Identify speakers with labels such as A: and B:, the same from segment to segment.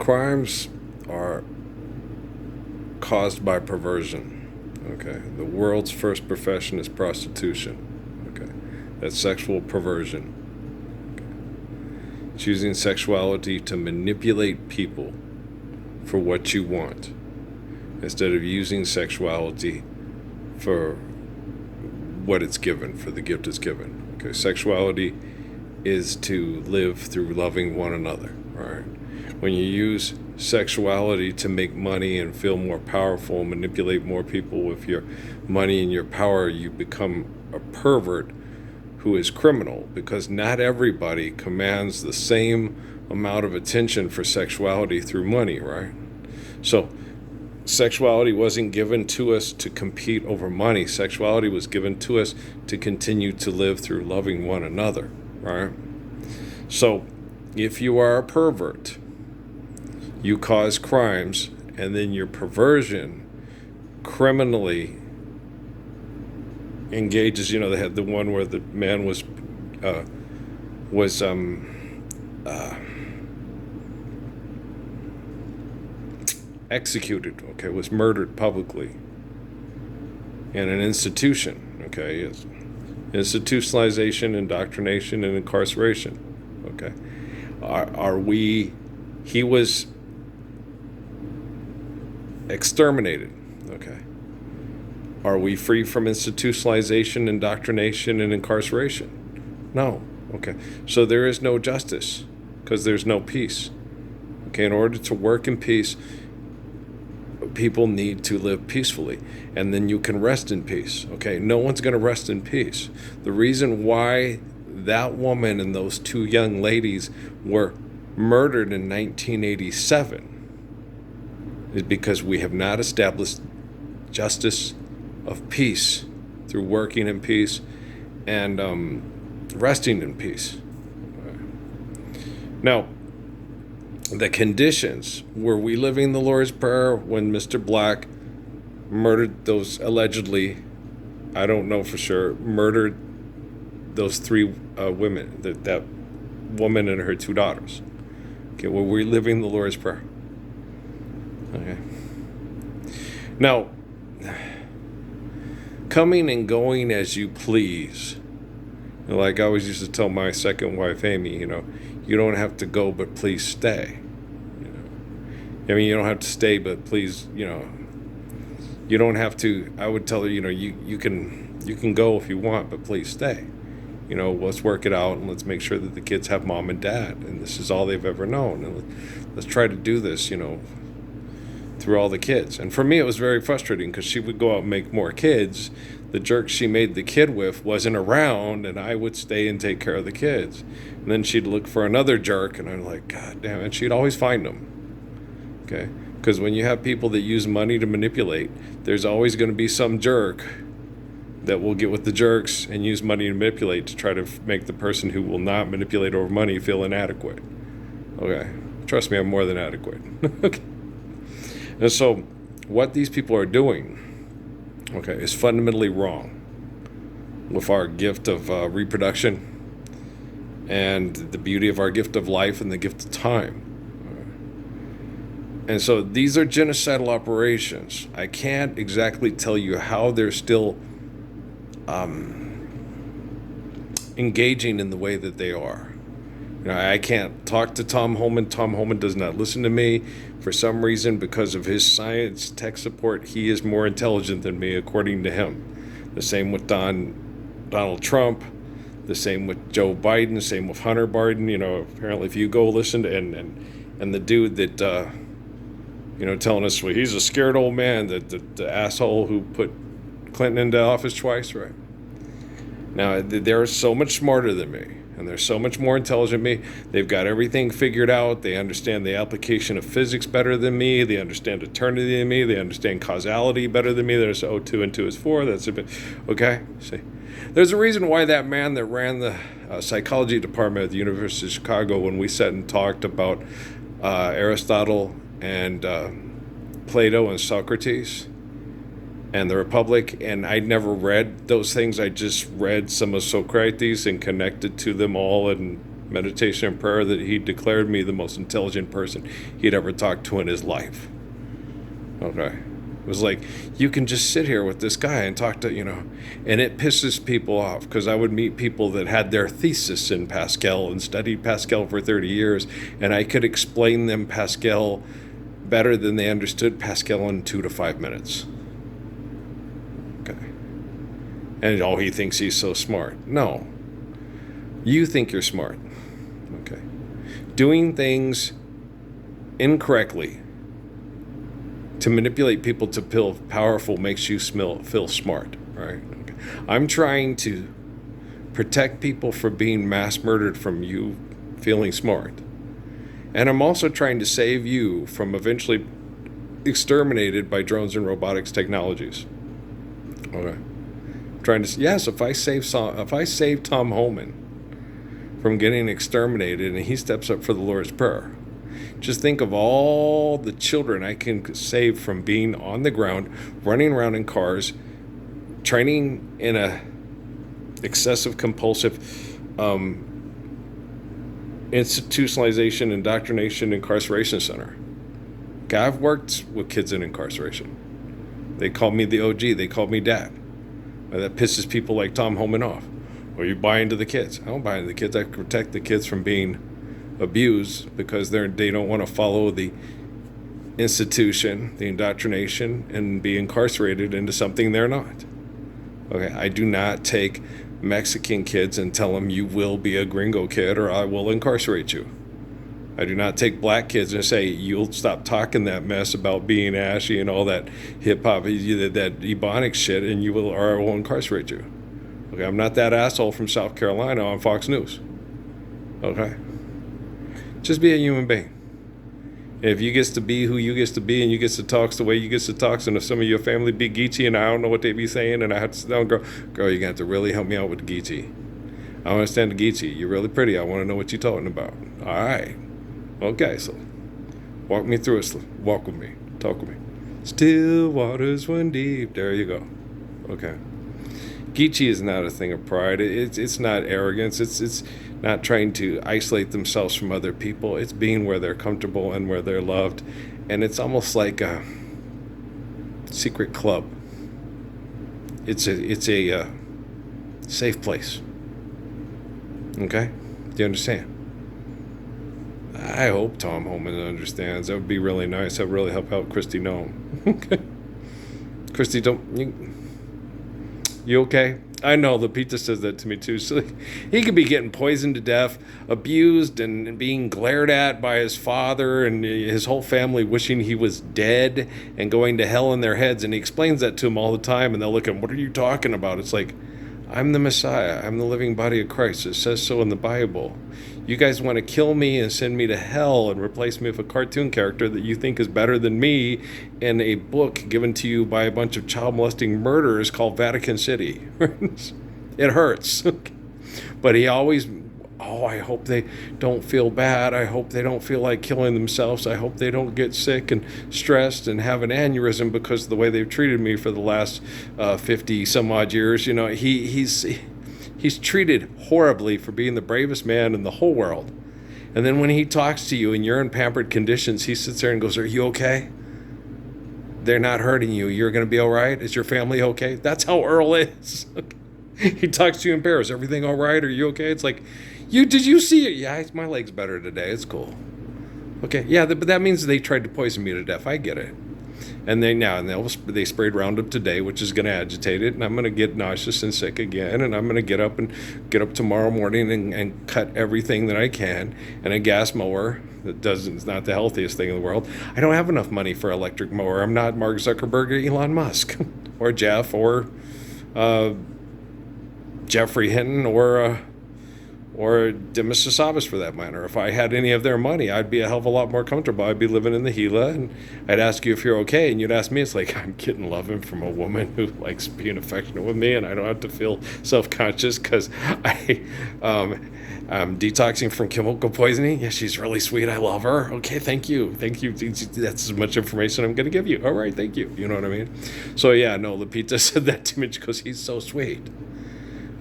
A: Crimes are caused by perversion. Okay, the world's first profession is prostitution. Okay, that's sexual perversion. It's using sexuality to manipulate people for what you want, instead of using sexuality for what it's given, for the gift it's given. Okay, sexuality is to live through loving one another. All right. When you use sexuality to make money and feel more powerful and manipulate more people with your money and your power, you become a pervert who is criminal, because not everybody commands the same amount of attention for sexuality through money, right? So sexuality wasn't given to us to compete over money. Sexuality was given to us to continue to live through loving one another, right? So if you are a pervert, you cause crimes, and then your perversion criminally engages. They had the one where the man was executed. Okay, was murdered publicly in an institution. Okay, yes. Institutionalization, indoctrination, and incarceration. Okay, are we? He was exterminated. Okay. Are we free from institutionalization, indoctrination, and incarceration? No. Okay. So there is no justice, because there's no peace. Okay. In order to work in peace, people need to live peacefully, and then you can rest in peace. Okay. No one's going to rest in peace. The reason why that woman and those two young ladies were murdered in 1987 is because we have not established justice of peace through working in peace and resting in peace. Now, the conditions, were we living the Lord's Prayer when Mr. Black murdered those, allegedly, I don't know for sure, murdered those three women, that woman and her two daughters? Okay, were we living the Lord's Prayer? Okay. Now, coming and going as you please. Like I always used to tell my second wife, Amy, you don't have to go, but please stay. You don't have to stay, but please, you don't have to. I would tell her, you can go if you want, but please stay. Let's work it out, and let's make sure that the kids have mom and dad, and this is all they've ever known. And let's try to do this, through all the kids. And for me, it was very frustrating, because she would go out and make more kids. The jerk she made the kid with wasn't around, and I would stay and take care of the kids. And then she'd look for another jerk, and I'm like, God damn it. She'd always find them. Okay? Because when you have people that use money to manipulate, there's always going to be some jerk that will get with the jerks and use money to manipulate to try to make the person who will not manipulate over money feel inadequate. Okay? Trust me, I'm more than adequate. Okay? And so what these people are doing, okay, is fundamentally wrong with our gift of reproduction and the beauty of our gift of life and the gift of time. And so these are genocidal operations. I can't exactly tell you how they're still engaging in the way that they are. I can't talk to Tom Homan. Tom Homan does not listen to me. For some reason, because of his science tech support, he is more intelligent than me, according to him. The same with Donald Trump. The same with Joe Biden. Same with Hunter Biden. Apparently, if you go listen to and the dude that telling us, well, he's a scared old man, the asshole who put Clinton into office twice, right? Now, they're so much smarter than me, and they're so much more intelligent than me. They've got everything figured out. They understand the application of physics better than me. They understand eternity than me. They understand causality better than me. There's 2 and 2 is 4. That's a bit, okay? See, there's a reason why that man that ran the psychology department at the University of Chicago, when we sat and talked about Aristotle and Plato and Socrates and the Republic, and I'd never read those things. I just read some of Socrates and connected to them all, and meditation and prayer, that he declared me the most intelligent person he'd ever talked to in his life. Okay. It was like, you can just sit here with this guy and talk to, and it pisses people off, because I would meet people that had their thesis in Pascal and studied Pascal for 30 years, and I could explain them Pascal better than they understood Pascal in 2 to 5 minutes. Okay. And, he thinks he's so smart. No. You think you're smart. Okay. Doing things incorrectly to manipulate people to feel powerful makes you feel smart, right? Okay. I'm trying to protect people from being mass murdered from you feeling smart. And I'm also trying to save you from eventually exterminated by drones and robotics technologies. Okay. If I save Tom Holman from getting exterminated and he steps up for the Lord's Prayer, just think of all the children I can save from being on the ground, running around in cars, training in a excessive compulsive institutionalization, indoctrination, incarceration center. Okay, I've worked with kids in incarceration. They call me the OG. They call me dad. That pisses people like Tom Holman off. Or you buy into the kids. I don't buy into the kids. I protect the kids from being abused because they don't want to follow the institution, the indoctrination, and be incarcerated into something they're not. Okay, I do not take Mexican kids and tell them you will be a gringo kid or I will incarcerate you. I do not take black kids and say you'll stop talking that mess about being ashy and all that hip hop, that ebonic shit, and you will, or I will incarcerate you. Okay, I'm not that asshole from South Carolina on Fox News. Okay. Just be a human being. If you get to be who you get to be and you get to talk the way you get to talk, and if some of your family be Geechee and I don't know what they be saying, and I have to sit down and go, girl, you're going to have to really help me out with Geechee. I don't understand the Geechee. You're really pretty. I want to know what you're talking about. All right. Okay, so walk me through it. Walk with me. Talk with me. Still waters run deep. There you go. Okay. Geechee is not a thing of pride. It's not arrogance. It's not trying to isolate themselves from other people. It's being where they're comfortable and where they're loved. And it's almost like a secret club. It's a safe place. Okay? Do you understand? I hope Tom Holman understands. That would be really nice. That would really help out Christy Nome. Okay. Christy, you okay? I know, Lupita says that to me too. So he could be getting poisoned to death, abused, and being glared at by his father and his whole family wishing he was dead and going to hell in their heads. And he explains that to them all the time, and they'll look at him, what are you talking about? It's like, I'm the Messiah. I'm the living body of Christ. It says so in the Bible. You guys want to kill me and send me to hell and replace me with a cartoon character that you think is better than me in a book given to you by a bunch of child molesting murderers called Vatican City. It hurts. But he always, I hope they don't feel bad. I hope they don't feel like killing themselves. I hope they don't get sick and stressed and have an aneurysm because of the way they've treated me for the last 50 some odd years. You know, he's treated horribly for being the bravest man in the whole world. And then when he talks to you and you're in pampered conditions, he sits there and goes, are you okay? They're not hurting you. You're going to be all right? Is your family okay? That's how Earl is. He talks to you in Paris. Everything all right? Are you okay? It's like, did you see it? Yeah, my leg's better today. It's cool. Okay, yeah, but that means they tried to poison me to death. I get it. And they sprayed Roundup today, which is going to agitate it, and I'm going to get nauseous and sick again, and I'm going to get up tomorrow morning and cut everything that I can, and a gas mower it's not the healthiest thing in the world. I don't have enough money for an electric mower. I'm not Mark Zuckerberg or Elon Musk or Jeff or Jeffrey Hinton or Dimas Sasabas for that matter. If I had any of their money, I'd be a hell of a lot more comfortable. I'd be living in the Gila, and I'd ask you if you're okay, and you'd ask me. It's like, I'm getting loving from a woman who likes being affectionate with me, and I don't have to feel self-conscious because I'm detoxing from chemical poisoning. Yeah, she's really sweet. I love her. Okay, thank you. That's as much information I'm going to give you. All right, thank you. You know what I mean? So, yeah, no, Lupita said that to me because he's so sweet.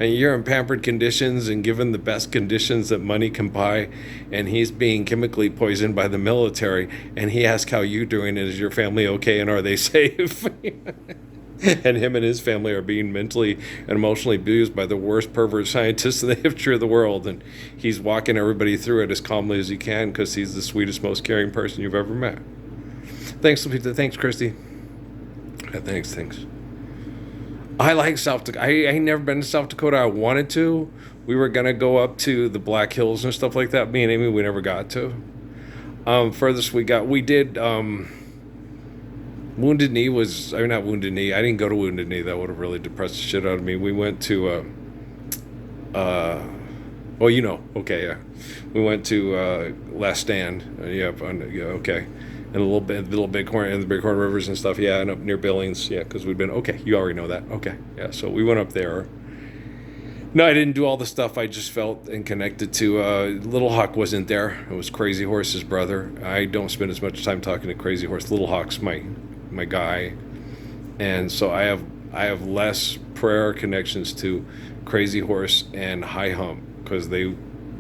A: And you're in pampered conditions and given the best conditions that money can buy, and he's being chemically poisoned by the military, and he asks how you doing, and is your family okay, and are they safe? And him and his family are being mentally and emotionally abused by the worst pervert scientists in the history of the world, and he's walking everybody through it as calmly as he can because he's the sweetest, most caring person you've ever met. Thanks, Lupita. Thanks, Christy. Thanks. I like South Dakota. I ain't never been to South Dakota. I wanted to. We were going to go up to the Black Hills and stuff like that. Me and Amy, we never got to. Furthest we did, Wounded Knee was, not Wounded Knee. I didn't go to Wounded Knee. That would have really depressed the shit out of me. We went to, okay, yeah. We went to Last Stand. Okay. And the Little Bighorn and the Bighorn Rivers and stuff, yeah, and up near Billings, yeah, because we'd been, okay, you already know that, okay, yeah, so we went up there. No, I didn't do all the stuff. I just felt and connected to, Little Hawk wasn't there. It was Crazy Horse's brother. I don't spend as much time talking to Crazy Horse. Little Hawk's my guy, and so I have less prayer connections to Crazy Horse and High Hump, because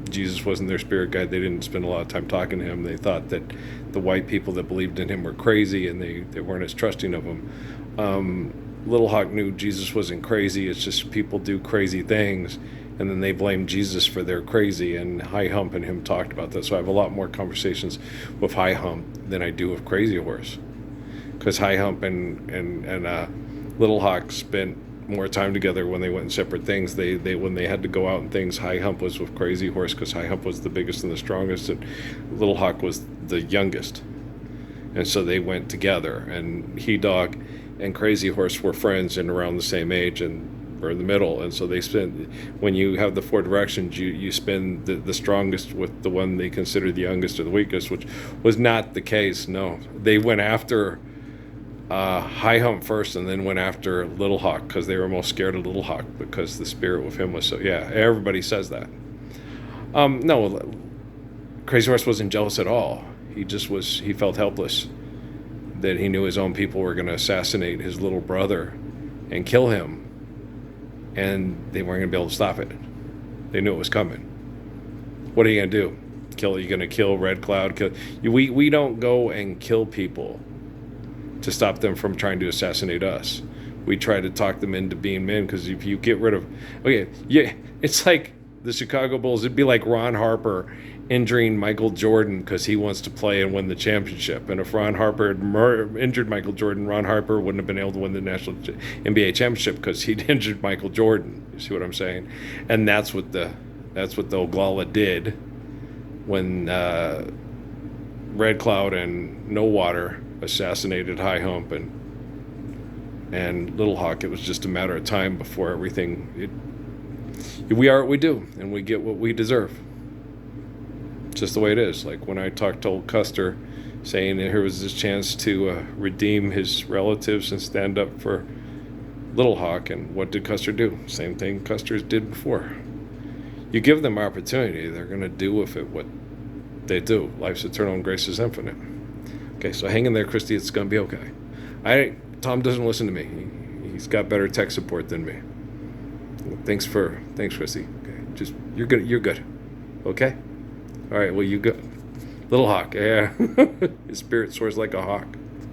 A: Jesus wasn't their spirit guide. They didn't spend a lot of time talking to him. They thought that the white people that believed in him were crazy, and they weren't as trusting of him. Little Hawk knew Jesus wasn't crazy. It's just people do crazy things, and then they blame Jesus for their crazy, and High Hump and him talked about that. So I have a lot more conversations with High Hump than I do with Crazy Horse, because High Hump and Little Hawk spent more time together when they went in separate things. They when they had to go out and things, High Hump was with Crazy Horse because High Hump was the biggest and the strongest, and Little Hawk was the youngest, and so they went together. And He Dog and Crazy Horse were friends and around the same age and were in the middle, and so they spend, when you have the four directions, you spend the strongest with the one they consider the youngest or the weakest, which was not the case. No, they went after High Hump first, and then went after Little Hawk because they were most scared of Little Hawk because the spirit with him was so. Yeah, everybody says that. No, Crazy Horse wasn't jealous at all. He just was. He felt helpless that he knew his own people were going to assassinate his little brother and kill him, and they weren't going to be able to stop it. They knew it was coming. What are you going to do? Kill? You're going to kill Red Cloud? We don't go and kill people to stop them from trying to assassinate us. We try to talk them into being men, because if you get rid of, it's like the Chicago Bulls. It'd be like Ron Harper injuring Michael Jordan because he wants to play and win the championship. And if Ron Harper had injured Michael Jordan, Ron Harper wouldn't have been able to win the national NBA championship because he'd injured Michael Jordan. You see what I'm saying? And that's what the Oglala did when Red Cloud and No Water assassinated High Hump and Little Hawk. It was just a matter of time before everything. We are what we do, and we get what we deserve. Just the way it is. Like when I talked to old Custer, saying that here was his chance to redeem his relatives and stand up for Little Hawk, and what did Custer do? Same thing Custer's did before. You give them opportunity, they're going to do with it what they do. Life's eternal and grace is infinite. Okay, so hang in there, Christy. It's going to be okay. Tom doesn't listen to me. He's got better tech support than me. Thanks, Christy. Okay, you're good. Okay. All right. Well, you go. Little Hawk. Yeah. His spirit soars like a hawk.